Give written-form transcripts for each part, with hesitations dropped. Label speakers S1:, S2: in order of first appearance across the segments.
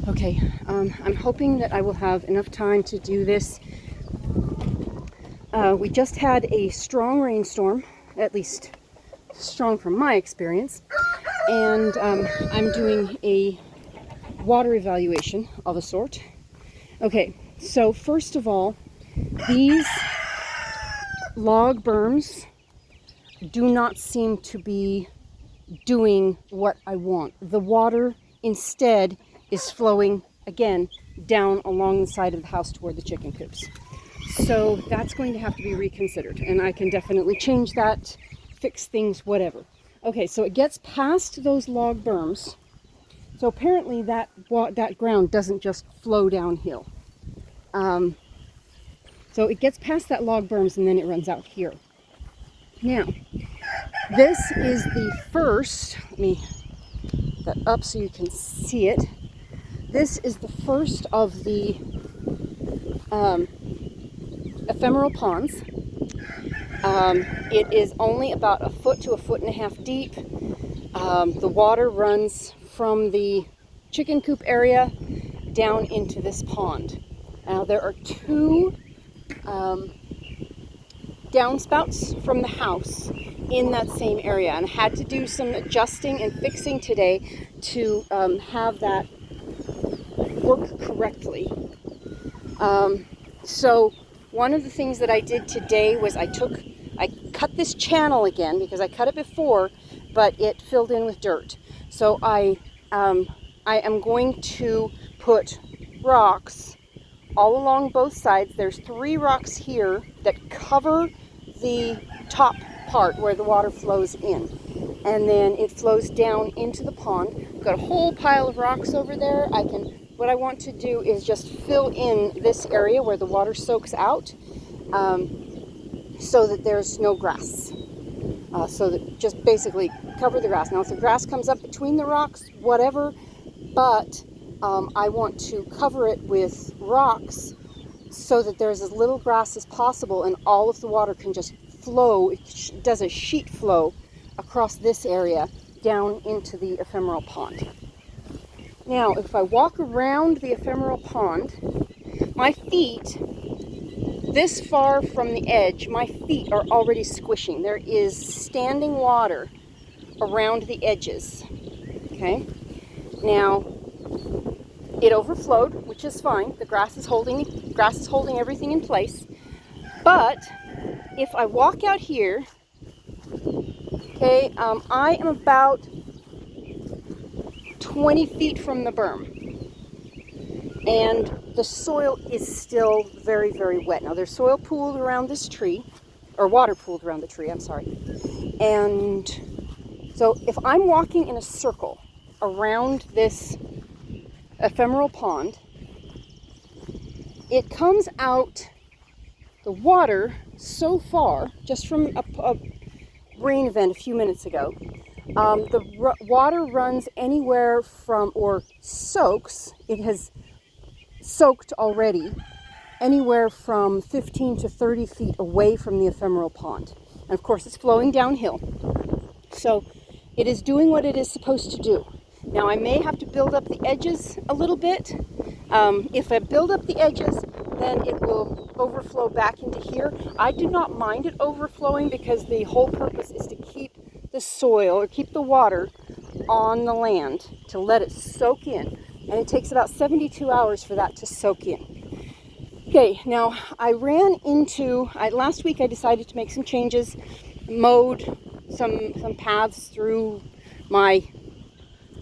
S1: Okay, I'm hoping that I will have enough time to do this. We just had a strong rainstorm, at least strong from my experience, and I'm doing a water evaluation of a sort. Okay, so first of all, these log berms do not seem to be doing what I want. The water instead is flowing again down along the side of the house toward the chicken coops. So that's going to have to be reconsidered, and I can definitely change that, fix things, whatever. Okay, so it gets past those log berms. So apparently that ground doesn't just flow downhill. So it gets past that log berms and then it runs out here. Now, this is the first, let me put that up so you can see it. This is the first of the ephemeral ponds. It is only about 1 foot to 1.5 feet deep. The water runs from the chicken coop area down into this pond. Now there are 2 downspouts from the house in that same area, and I had to do some adjusting and fixing today to have that work correctly. So one of the things that I did today was I cut this channel again because I cut it before, but it filled in with dirt. So I am going to put rocks all along both sides. There's 3 rocks here that cover the top part where the water flows in, and then it flows down into the pond. I've got a whole pile of rocks over there. What I want to do is just fill in this area where the water soaks out, so that there's no grass. So that just basically cover the grass. Now if the grass comes up between the rocks, whatever, but I want to cover it with rocks so that there's as little grass as possible and all of the water can just flow. It does a sheet flow across this area down into the ephemeral pond. Now, if I walk around the ephemeral pond, my feet, this far from the edge, my feet are already squishing. There is standing water around the edges, okay? Now, it overflowed, which is fine. The grass is holding everything in place. But if I walk out here, okay, I am about 20 feet from the berm, and the soil is still very, very wet. Now there's soil pooled around this tree, or water pooled around the tree, I'm sorry. And so if I'm walking in a circle around this ephemeral pond, it comes out, the water so far, just from a rain event a few minutes ago, the water runs anywhere from, or soaks, it has soaked already, anywhere from 15 to 30 feet away from the ephemeral pond. And of course it's flowing downhill. So it is doing what it is supposed to do. Now I may have to build up the edges a little bit. If I build up the edges, then it will overflow back into here. I do not mind it overflowing because the whole purpose is to keep the soil, or keep the water on the land, to let it soak in. And it takes about 72 hours for that to soak in. Okay, now I ran into, last week I decided to make some changes, mowed some paths through my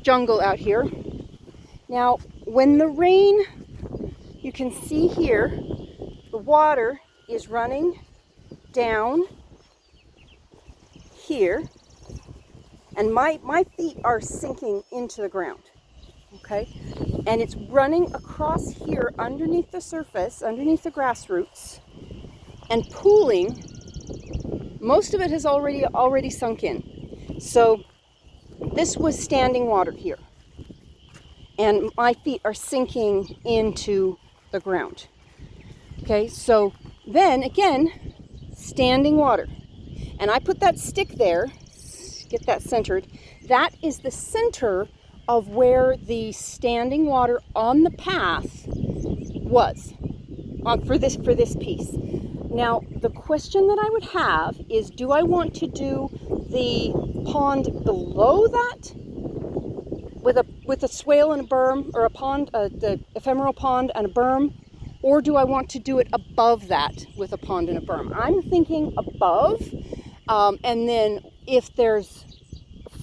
S1: jungle out here. Now, when the rain, you can see here, the water is running down here, and my feet are sinking into the ground, okay? And it's running across here underneath the surface, underneath the grass roots, and pooling. Most of it has already sunk in. So this was standing water here, and my feet are sinking into the ground. Okay, so then again, standing water. And I put that stick there, get that centered. That is the center of where the standing water on the path was for this piece. Now, the question that I would have is, do I want to do the pond below that with a swale and a berm, or a pond, the ephemeral pond and a berm, or do I want to do it above that with a pond and a berm? I'm thinking above, and then if there's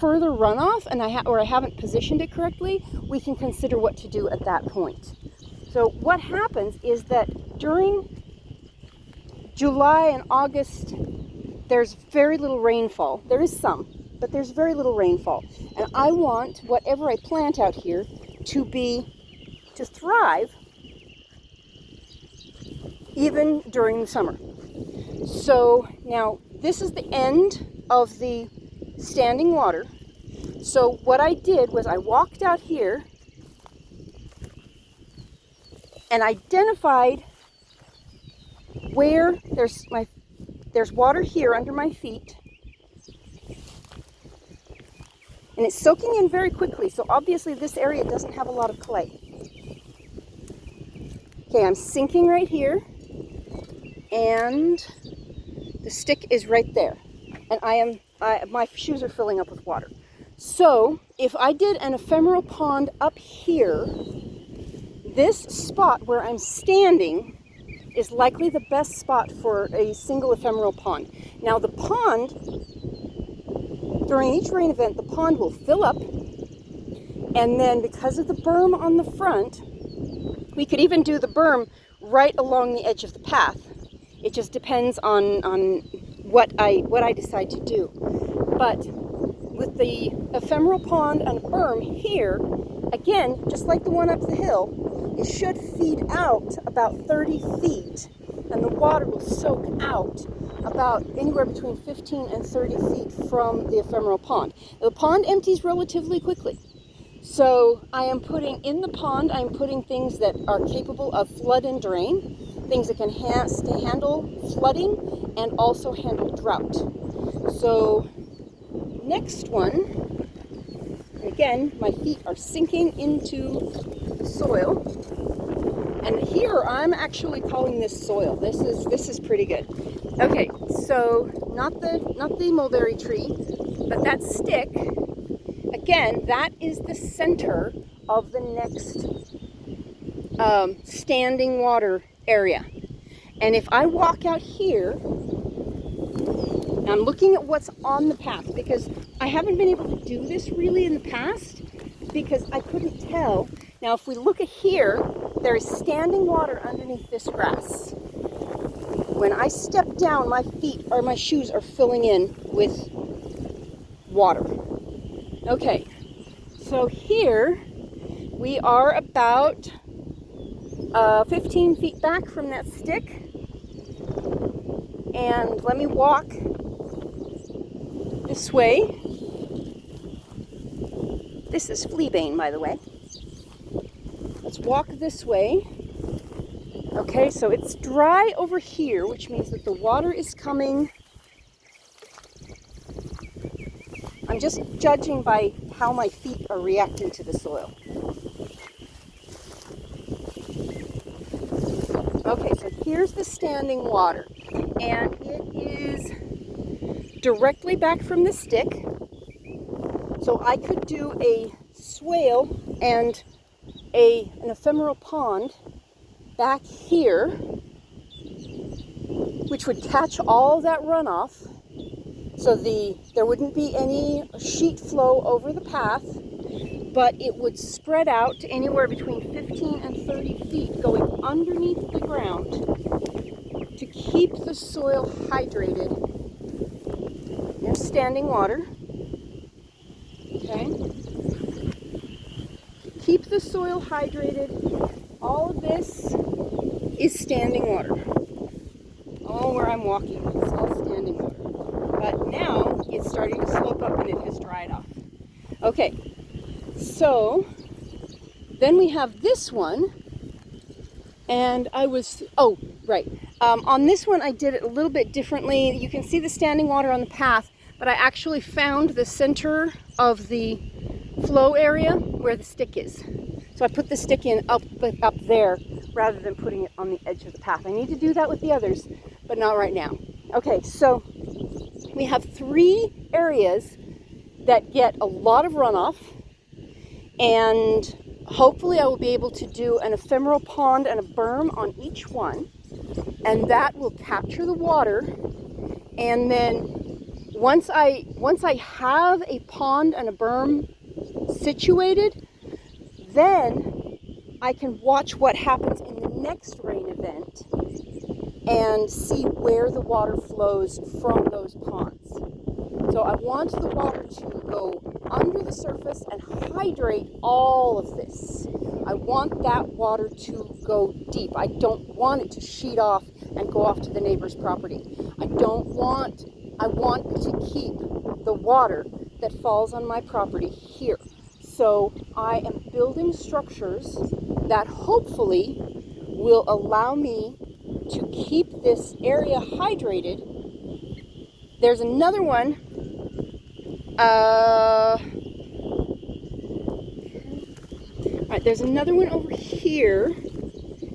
S1: further runoff and I haven't positioned it correctly, we can consider what to do at that point. So what happens is that during July and August, there's very little rainfall. There is some, but there's very little rainfall. And I want whatever I plant out here to thrive even during the summer. So now this is the end of the standing water. So what I did was I walked out here and identified where there's water here under my feet, and it's soaking in very quickly, so obviously this area doesn't have a lot of clay. Okay, I'm sinking right here, and the stick is right there, and my shoes are filling up with water. So if I did an ephemeral pond up here, this spot where I'm standing is likely the best spot for a single ephemeral pond. Now the pond, during each rain event, the pond will fill up, and then because of the berm on the front, we could even do the berm right along the edge of the path. It just depends on what I decide to do. But with the ephemeral pond and berm here, again, just like the one up the hill, it should feed out about 30 feet, and the water will soak out about anywhere between 15 and 30 feet from the ephemeral pond. The pond empties relatively quickly. So I am putting in the pond, I'm putting things that are capable of flood and drain, things that can handle flooding and also handle drought. So next one, again, my feet are sinking into the soil, and here I'm actually calling this soil. This is pretty good. Okay, so not the mulberry tree, but that stick. Again, that is the center of the next standing water area. And if I walk out here, I'm looking at what's on the path, because I haven't been able to do this really in the past because I couldn't tell. Now, if we look at here, there is standing water underneath this grass. When I step down, my feet or my shoes are filling in with water. Okay, so here we are about 15 feet back from that stick, and let me walk this way. This is fleabane, by the way. Let's walk this way. Okay, so it's dry over here, which means that the water is coming. I'm just judging by how my feet are reacting to the soil. Okay, so here's the standing water, and it is directly back from the stick. So I could do a swale and an ephemeral pond back here, which would catch all that runoff. So there wouldn't be any sheet flow over the path, but it would spread out to anywhere between 15 and 30 feet going underneath the ground to keep the soil hydrated. There's standing water. Okay. Keep the soil hydrated. All of this is standing water. All where I'm walking, it's all standing water. But now it's starting to slope up and it has dried off. Okay, so then we have this one, and on this one I did it a little bit differently. You can see the standing water on the path, but I actually found the center of the flow area where the stick is. So I put the stick in up there rather than putting it on the edge of the path. I need to do that with the others, but not right now. Okay, so we have 3 areas that get a lot of runoff, and hopefully I will be able to do an ephemeral pond and a berm on each one, and that will capture the water. And then once I have a pond and a berm situated, then I can watch what happens in the next rain event and see where the water flows from those ponds. So I want the water to go under the surface and hydrate all of this. I want that water to go deep. I don't want it to sheet off and go off to the neighbor's property. I want to keep the water that falls on my property here. So I am building structures that hopefully will allow me to keep this area hydrated. There's another one. Alright, there's another one over here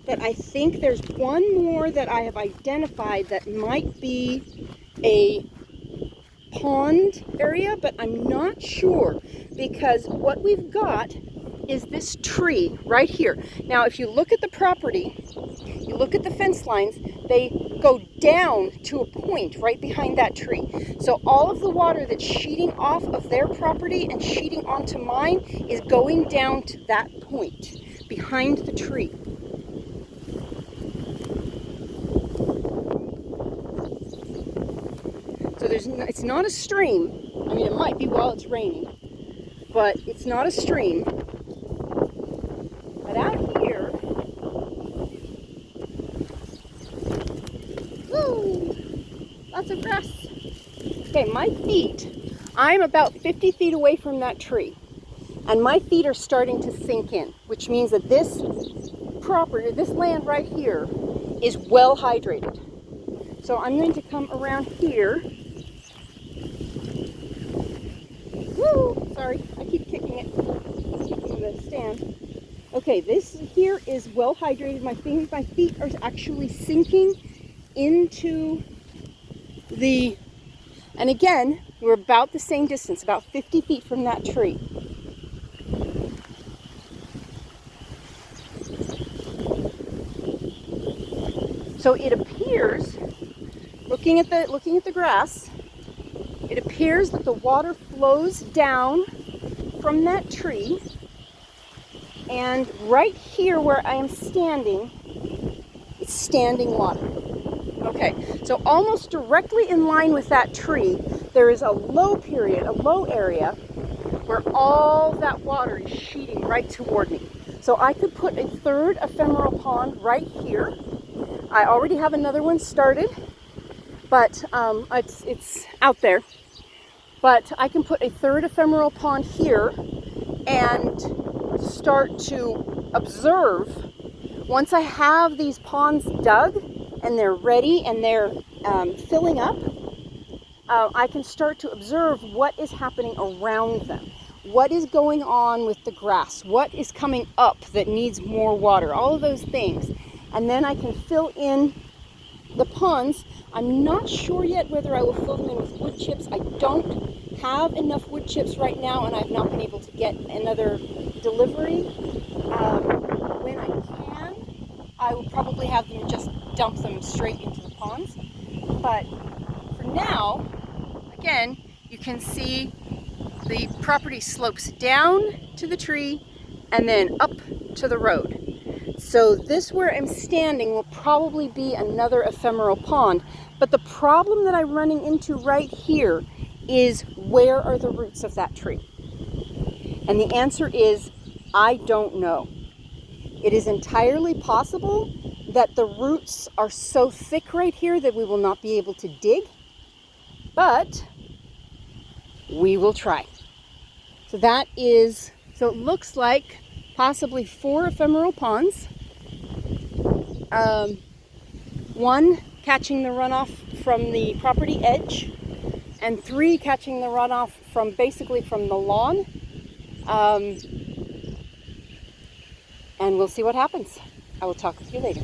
S1: that I think there's one more that I have identified that might be a pond area, but I'm not sure, because what we've got is this tree right here. Now, if you look at the property, you look at the fence lines, they go down to a point right behind that tree. So all of the water that's sheeting off of their property and sheeting onto mine is going down to that point behind the tree. So it's not a stream. I mean, it might be while it's raining, but it's not a stream. But out here, woo, lots of grass. Okay, my feet, I'm about 50 feet away from that tree, and my feet are starting to sink in, which means that this property, this land right here, is well hydrated. So I'm going to come around here. Woo! Sorry, I keep kicking it. Kicking the stand. Okay, this here is well hydrated. My feet are actually sinking into the, and again, we're about the same distance, about 50 feet from that tree. So it appears, looking at the grass, it appears that the water flows down from that tree, and right here where I am standing, it's standing water. Okay, so almost directly in line with that tree, there is a low area where all that water is sheeting right toward me. So I could put a third ephemeral pond right here. I already have another one started, but it's out there. But I can put a third ephemeral pond here and start to observe. Once I have these ponds dug and they're ready and they're filling up, I can start to observe what is happening around them. What is going on with the grass? What is coming up that needs more water? All of those things. And then I can fill in the ponds. I'm not sure yet whether I will fill them in with wood chips. I don't have enough wood chips right now, and I've not been able to get another delivery. When I can, I will probably have them just dump them straight into the ponds. But for now, again, you can see the property slopes down to the tree and then up to the road. So this where I'm standing will probably be another ephemeral pond. But the problem that I'm running into right here is, where are the roots of that tree? And the answer is, I don't know. It is entirely possible that the roots are so thick right here that we will not be able to dig, but we will try. So so it looks like possibly 4 ephemeral ponds. One catching the runoff from the property edge, and 3 catching the runoff from basically from the lawn. and we'll see what happens. I will talk with you later.